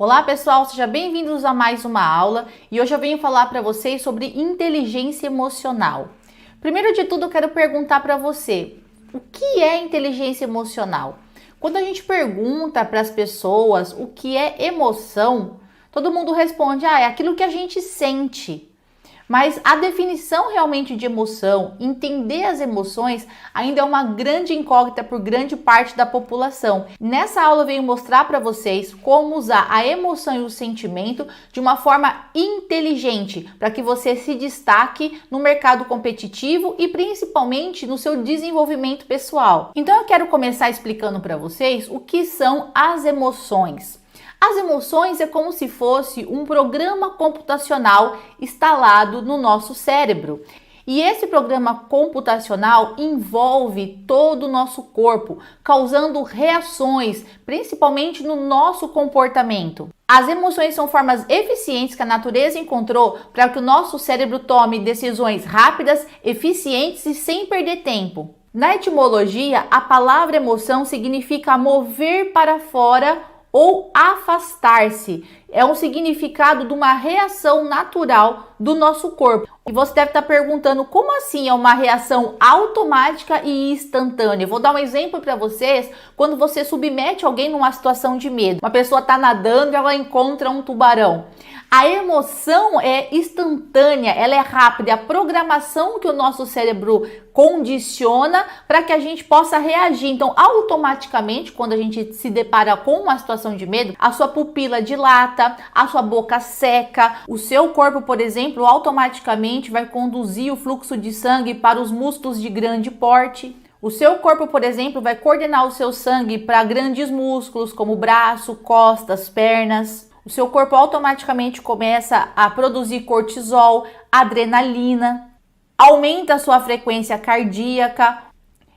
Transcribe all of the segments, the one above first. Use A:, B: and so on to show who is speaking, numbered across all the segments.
A: Olá pessoal, sejam bem-vindos a mais uma aula e hoje eu venho falar para vocês sobre inteligência emocional. Primeiro de tudo eu quero perguntar para você, o que é inteligência emocional? Quando a gente pergunta para as pessoas o que é emoção, todo mundo responde, é aquilo que a gente sente. Mas a definição realmente de emoção, entender as emoções, ainda é uma grande incógnita por grande parte da população. Nessa aula eu venho mostrar para vocês como usar a emoção e o sentimento de uma forma inteligente, para que você se destaque no mercado competitivo e principalmente no seu desenvolvimento pessoal. Então eu quero começar explicando para vocês o que são as emoções. As emoções é como se fosse um programa computacional instalado no nosso cérebro. E esse programa computacional envolve todo o nosso corpo, causando reações, principalmente no nosso comportamento. As emoções são formas eficientes que a natureza encontrou para que o nosso cérebro tome decisões rápidas, eficientes e sem perder tempo. Na etimologia, a palavra emoção significa mover para fora ou afastar-se. É um significado de uma reação natural do nosso corpo. E você deve estar perguntando, como assim é uma reação automática e instantânea? Eu vou dar um exemplo para vocês, quando você submete alguém numa situação de medo. Uma pessoa está nadando e ela encontra um tubarão. A emoção é instantânea, ela é rápida, é a programação que o nosso cérebro condiciona para que a gente possa reagir. Então, automaticamente, quando a gente se depara com uma situação de medo, a sua pupila dilata, a sua boca seca, o seu corpo, por exemplo, automaticamente vai conduzir o fluxo de sangue para os músculos de grande porte. O seu corpo, por exemplo, vai coordenar o seu sangue para grandes músculos, como braço, costas, pernas. O seu corpo automaticamente começa a produzir cortisol, adrenalina, aumenta a sua frequência cardíaca.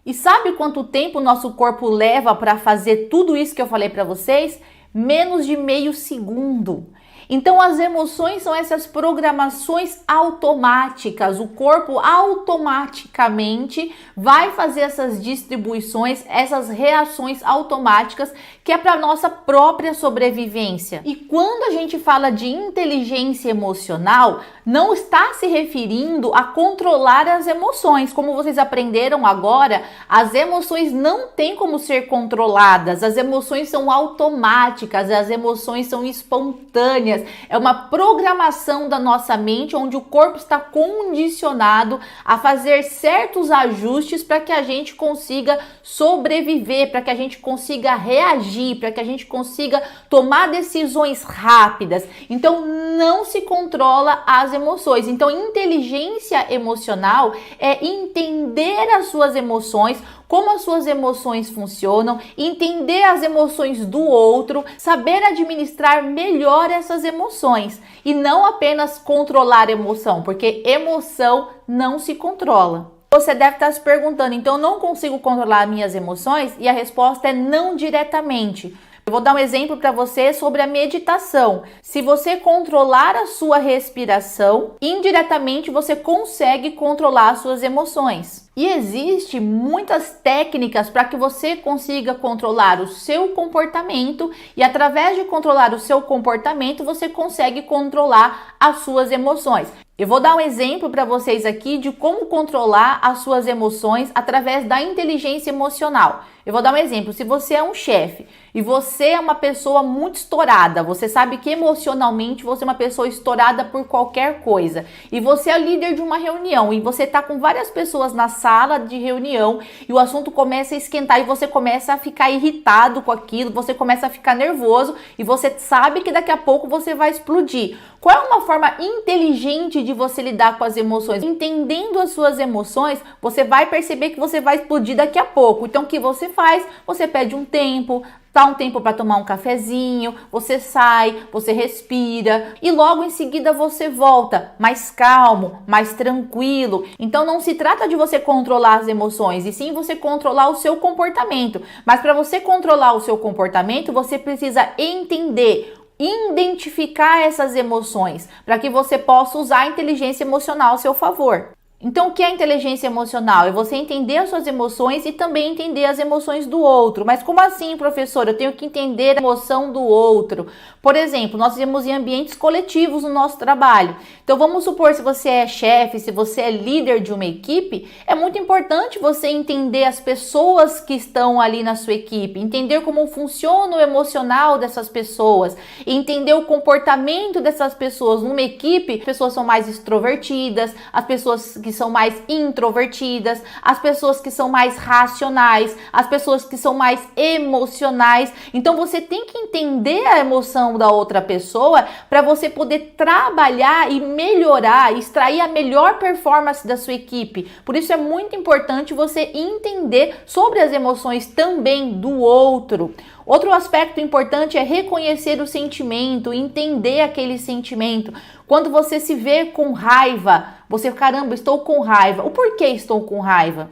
A: E sabe quanto tempo o nosso corpo leva para fazer tudo isso que eu falei para vocês? Menos de meio segundo. Então as emoções são essas programações automáticas, o corpo automaticamente vai fazer essas distribuições, essas reações automáticas que é para nossa própria sobrevivência. E quando a gente fala de inteligência emocional, não está se referindo a controlar as emoções. Como vocês aprenderam agora, as emoções não têm como ser controladas, as emoções são automáticas, as emoções são espontâneas. É uma programação da nossa mente onde o corpo está condicionado a fazer certos ajustes para que a gente consiga sobreviver, para que a gente consiga reagir, para que a gente consiga tomar decisões rápidas. Então não se controla as emoções. Então inteligência emocional é entender as suas emoções, como as suas emoções funcionam, entender as emoções do outro, saber administrar melhor essas emoções e não apenas controlar a emoção, porque emoção não se controla. Você deve estar se perguntando, então eu não consigo controlar minhas emoções? E a resposta é não diretamente. Eu vou dar um exemplo para você sobre a meditação. Se você controlar a sua respiração, indiretamente você consegue controlar as suas emoções. E existe muitas técnicas para que você consiga controlar o seu comportamento e através de controlar o seu comportamento você consegue controlar as suas emoções. Eu vou dar um exemplo para vocês aqui de como controlar as suas emoções através da inteligência emocional. Eu vou dar um exemplo. Se você é um chefe e você é uma pessoa muito estourada, você sabe que emocionalmente você é uma pessoa estourada por qualquer coisa e você é líder de uma reunião e você está com várias pessoas na sala de reunião e o assunto começa a esquentar e você começa a ficar irritado com aquilo, você começa a ficar nervoso e você sabe que daqui a pouco você vai explodir. Qual é uma forma inteligente de você lidar com as emoções? Entendendo as suas emoções, você vai perceber que você vai explodir daqui a pouco. Então o que você faz? Você pede um tempo, dá um tempo para tomar um cafezinho, você sai, você respira e logo em seguida você volta mais calmo, mais tranquilo. Então não se trata de você controlar as emoções, e sim você controlar o seu comportamento. Mas para você controlar o seu comportamento, você precisa entender, identificar essas emoções para que você possa usar a inteligência emocional a seu favor. Então, o que é inteligência emocional? É você entender as suas emoções e também entender as emoções do outro. Mas como assim, professor? Eu tenho que entender a emoção do outro. Por exemplo, nós vivemos em ambientes coletivos no nosso trabalho. Então, vamos supor, se você é chefe, se você é líder de uma equipe, é muito importante você entender as pessoas que estão ali na sua equipe, entender como funciona o emocional dessas pessoas, entender o comportamento dessas pessoas. Numa equipe, as pessoas são mais extrovertidas, as pessoas que são mais introvertidas, as pessoas que são mais racionais, as pessoas que são mais emocionais. Então você tem que entender a emoção da outra pessoa para você poder trabalhar e melhorar, extrair a melhor performance da sua equipe. Por isso é muito importante você entender sobre as emoções também do outro. Outro aspecto importante é reconhecer o sentimento, entender aquele sentimento. Quando você se vê com raiva, você, caramba, estou com raiva. O porquê estou com raiva?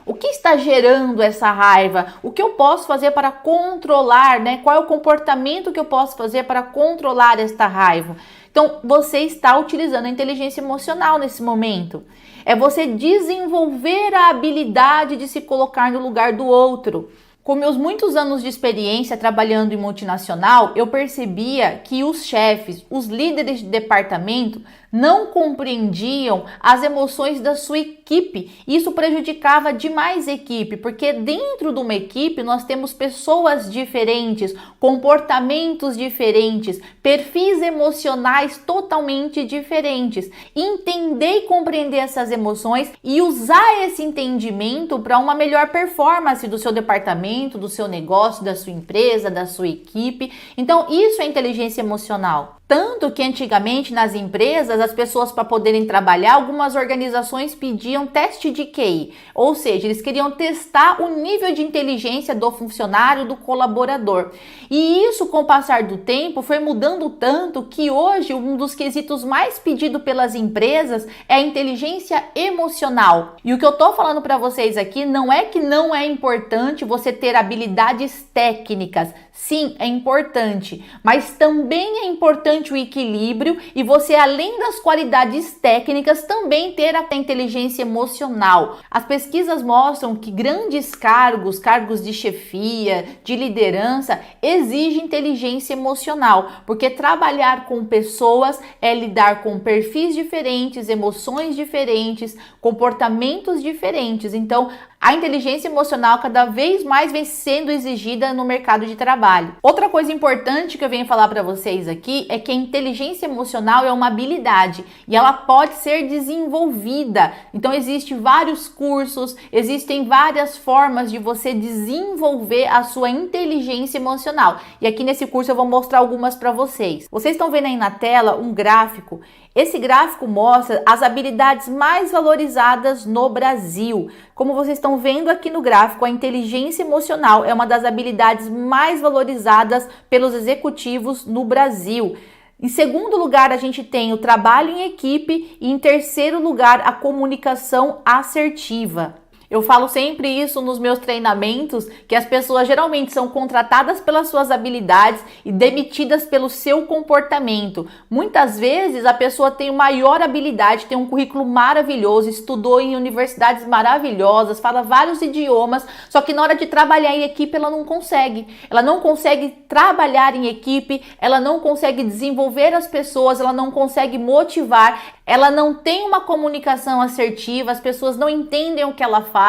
A: O que está gerando essa raiva? O que eu posso fazer para controlar, né? Qual é o comportamento que eu posso fazer para controlar esta raiva? Então, você está utilizando a inteligência emocional nesse momento. É você desenvolver a habilidade de se colocar no lugar do outro. Com meus muitos anos de experiência trabalhando em multinacional, eu percebia que os chefes, os líderes de departamento, não compreendiam as emoções da sua equipe. Isso prejudicava demais a equipe, porque dentro de uma equipe nós temos pessoas diferentes, comportamentos diferentes, perfis emocionais totalmente diferentes. Entender e compreender essas emoções e usar esse entendimento para uma melhor performance do seu departamento, do seu negócio, da sua empresa, da sua equipe. Então, isso é inteligência emocional. Tanto que antigamente nas empresas, as pessoas para poderem trabalhar, algumas organizações pediam teste de QI, ou seja, eles queriam testar o nível de inteligência do funcionário, do colaborador. E isso, com o passar do tempo, foi mudando tanto que hoje um dos quesitos mais pedidos pelas empresas é a inteligência emocional. E o que eu tô falando para vocês aqui não é que não é importante você ter habilidades técnicas. Sim, é importante, mas também é importante o equilíbrio e você, além das qualidades técnicas, também ter a inteligência emocional. As pesquisas mostram que grandes cargos de chefia, de liderança, exigem inteligência emocional, porque trabalhar com pessoas é lidar com perfis diferentes, emoções diferentes, comportamentos diferentes. Então, a inteligência emocional cada vez mais vem sendo exigida no mercado de trabalho. Outra coisa importante que eu venho falar para vocês aqui é que a inteligência emocional é uma habilidade e ela pode ser desenvolvida. Então existem vários cursos, existem várias formas de você desenvolver a sua inteligência emocional. E aqui nesse curso eu vou mostrar algumas para vocês. Vocês estão vendo aí na tela um gráfico. Esse gráfico mostra as habilidades mais valorizadas no Brasil. Como vocês estão vendo aqui no gráfico, a inteligência emocional é uma das habilidades mais valorizadas pelos executivos no Brasil. Em segundo lugar, a gente tem o trabalho em equipe e em terceiro lugar, a comunicação assertiva. Eu falo sempre isso nos meus treinamentos, que as pessoas geralmente são contratadas pelas suas habilidades e demitidas pelo seu comportamento. Muitas vezes a pessoa tem maior habilidade, tem um currículo maravilhoso, estudou em universidades maravilhosas, fala vários idiomas, só que na hora de trabalhar em equipe ela não consegue. Ela não consegue trabalhar em equipe, ela não consegue desenvolver as pessoas, ela não consegue motivar, ela não tem uma comunicação assertiva, as pessoas não entendem o que ela fala,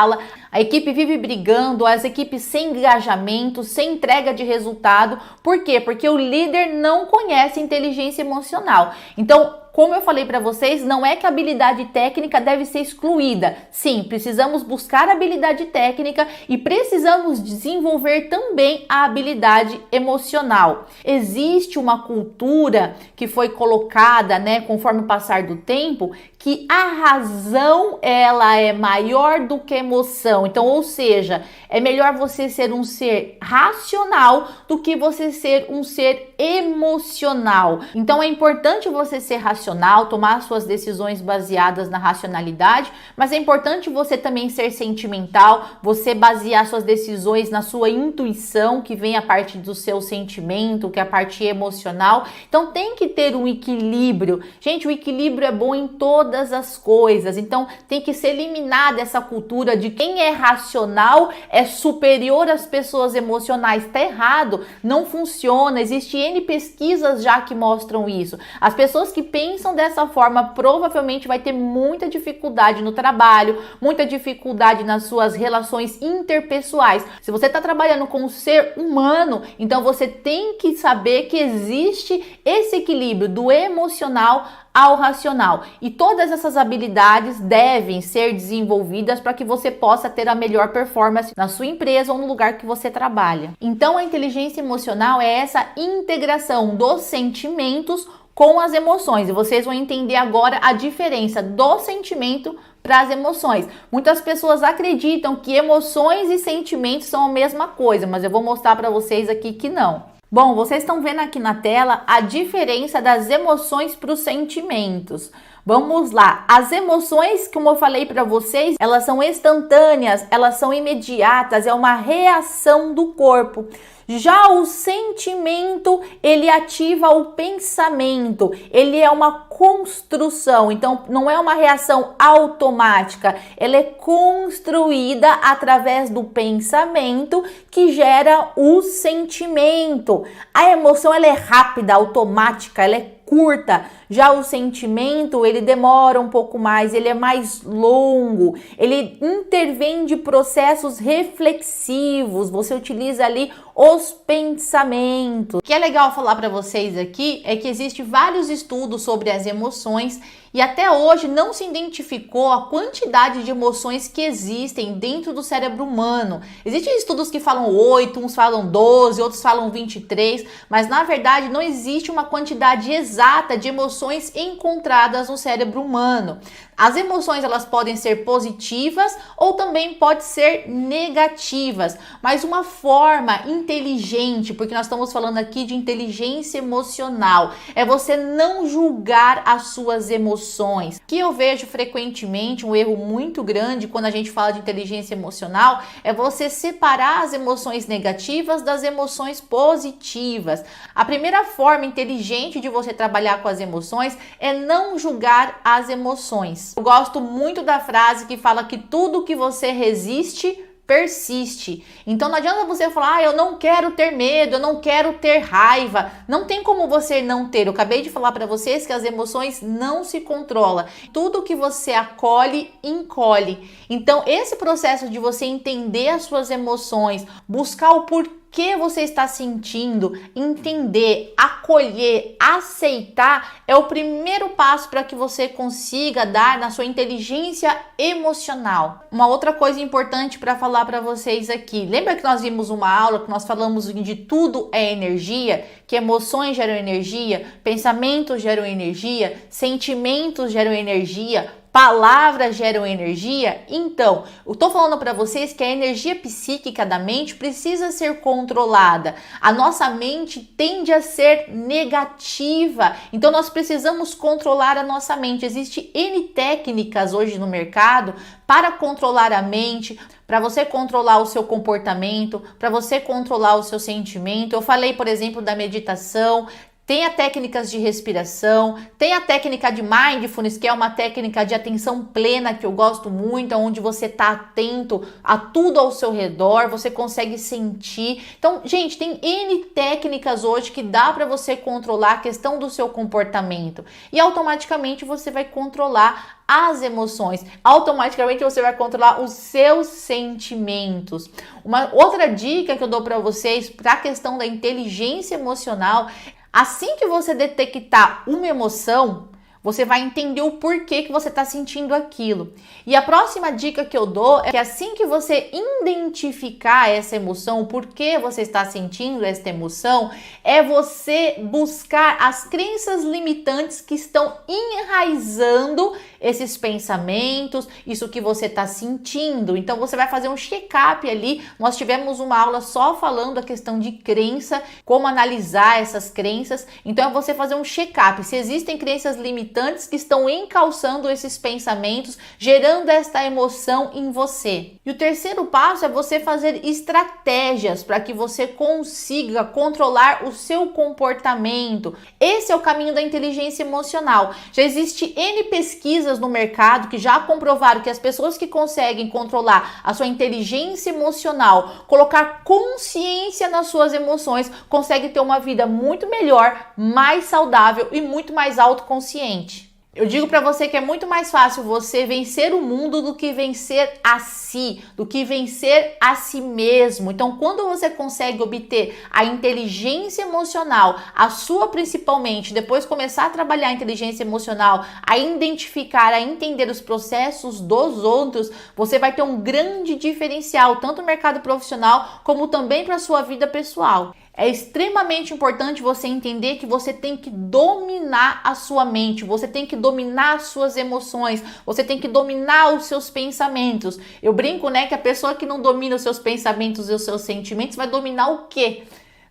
A: a equipe vive brigando, as equipes sem engajamento, sem entrega de resultado. Por quê? Porque o líder não conhece inteligência emocional. Então, como eu falei para vocês, não é que a habilidade técnica deve ser excluída. Sim, precisamos buscar a habilidade técnica e precisamos desenvolver também a habilidade emocional. Existe uma cultura que foi colocada, conforme o passar do tempo, que a razão ela é maior do que a emoção. Então, ou seja, é melhor você ser um ser racional do que você ser um ser emocional. Então, é importante você ser racional, racional, tomar suas decisões baseadas na racionalidade, mas é importante você também ser sentimental, você basear suas decisões na sua intuição, que vem a partir do seu sentimento, que é a parte emocional. Então tem que ter um equilíbrio. Gente, o equilíbrio é bom em todas as coisas, então tem que ser eliminada essa cultura de quem é racional é superior às pessoas emocionais. Tá errado, não funciona, existe N pesquisas já que mostram isso. As pessoas que pensam dessa forma provavelmente vai ter muita dificuldade no trabalho, muita dificuldade nas suas relações interpessoais. Se você está trabalhando com um ser humano, então você tem que saber que existe esse equilíbrio do emocional ao racional. E todas essas habilidades devem ser desenvolvidas para que você possa ter a melhor performance na sua empresa ou no lugar que você trabalha. Então, a inteligência emocional é essa integração dos sentimentos com as emoções. E vocês vão entender agora a diferença do sentimento para as emoções. Muitas pessoas acreditam que emoções e sentimentos são a mesma coisa, mas eu vou mostrar para vocês aqui que não. Bom, vocês estão vendo aqui na tela a diferença das emoções para os sentimentos. Vamos lá, as emoções, como eu falei para vocês, elas são instantâneas, elas são imediatas, é uma reação do corpo. Já o sentimento, ele ativa o pensamento, ele é uma construção, então não é uma reação automática, ela é construída através do pensamento que gera o sentimento. A emoção, ela é rápida, automática, ela é curta. Já o sentimento, ele demora um pouco mais, ele é mais longo, ele intervém de processos reflexivos, você utiliza ali os pensamentos. O que é legal falar para vocês aqui é que existem vários estudos sobre as emoções e até hoje não se identificou a quantidade de emoções que existem dentro do cérebro humano. Existem estudos que falam 8, uns falam 12, outros falam 23, mas na verdade não existe uma quantidade exata de emoções encontradas no cérebro humano. As emoções, elas podem ser positivas ou também pode ser negativas, mas uma forma inteligente, porque nós estamos falando aqui de inteligência emocional, é você não julgar as suas emoções. Que eu vejo frequentemente um erro muito grande quando a gente fala de inteligência emocional é você separar as emoções negativas das emoções positivas. A primeira forma inteligente de você trabalhar com as emoções é não julgar as emoções. Eu gosto muito da frase que fala que tudo que você resiste, persiste. Então não adianta você falar, eu não quero ter medo, eu não quero ter raiva. Não tem como você não ter. Eu acabei de falar para vocês que as emoções não se controlam. Tudo que você acolhe, encolhe. Então esse processo de você entender as suas emoções, buscar o porquê que você está sentindo, entender, acolher, aceitar é o primeiro passo para que você consiga dar na sua inteligência emocional. Uma outra coisa importante para falar para vocês aqui, lembra que nós vimos uma aula que nós falamos de tudo é energia, que emoções geram energia, pensamentos geram energia, sentimentos geram energia, palavras geram energia? Então, eu tô falando para vocês que a energia psíquica da mente precisa ser controlada. A nossa mente tende a ser negativa, então nós precisamos controlar a nossa mente. Existem N técnicas hoje no mercado para controlar a mente, para você controlar o seu comportamento, para você controlar o seu sentimento. Eu falei, por exemplo, da meditação. Tem técnicas de respiração, tem a técnica de mindfulness, que é uma técnica de atenção plena que eu gosto muito, onde você está atento a tudo ao seu redor, você consegue sentir. Então, gente, tem N técnicas hoje que dá para você controlar a questão do seu comportamento e automaticamente você vai controlar as emoções, automaticamente você vai controlar os seus sentimentos. Uma outra dica que eu dou para vocês para a questão da inteligência emocional: assim que você detectar uma emoção, você vai entender o porquê que você está sentindo aquilo. E a próxima dica que eu dou é que assim que você identificar essa emoção, o porquê você está sentindo essa emoção, é você buscar as crenças limitantes que estão enraizando esses pensamentos, isso que você está sentindo. Então você vai fazer um check-up ali. Nós tivemos uma aula só falando a questão de crença, como analisar essas crenças. Então é você fazer um check-up se existem crenças limitantes que estão encalçando esses pensamentos, gerando esta emoção em você. E o terceiro passo é você fazer estratégias para que você consiga controlar o seu comportamento. Esse é o caminho da inteligência emocional. Já existe N pesquisas no mercado que já comprovaram que as pessoas que conseguem controlar a sua inteligência emocional, colocar consciência nas suas emoções, conseguem ter uma vida muito melhor, mais saudável e muito mais autoconsciente. Eu digo para você que é muito mais fácil você vencer o mundo do que vencer a si, do que vencer a si mesmo. Então, quando você consegue obter a inteligência emocional, a sua principalmente, depois começar a trabalhar a inteligência emocional, a identificar, a entender os processos dos outros, você vai ter um grande diferencial, tanto no mercado profissional, como também para a sua vida pessoal. É extremamente importante você entender que você tem que dominar a sua mente, você tem que dominar as suas emoções, você tem que dominar os seus pensamentos. Eu brinco, né, que a pessoa que não domina os seus pensamentos e os seus sentimentos vai dominar o quê?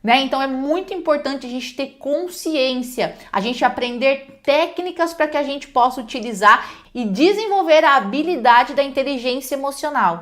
A: Então é muito importante a gente ter consciência, a gente aprender técnicas para que a gente possa utilizar e desenvolver a habilidade da inteligência emocional.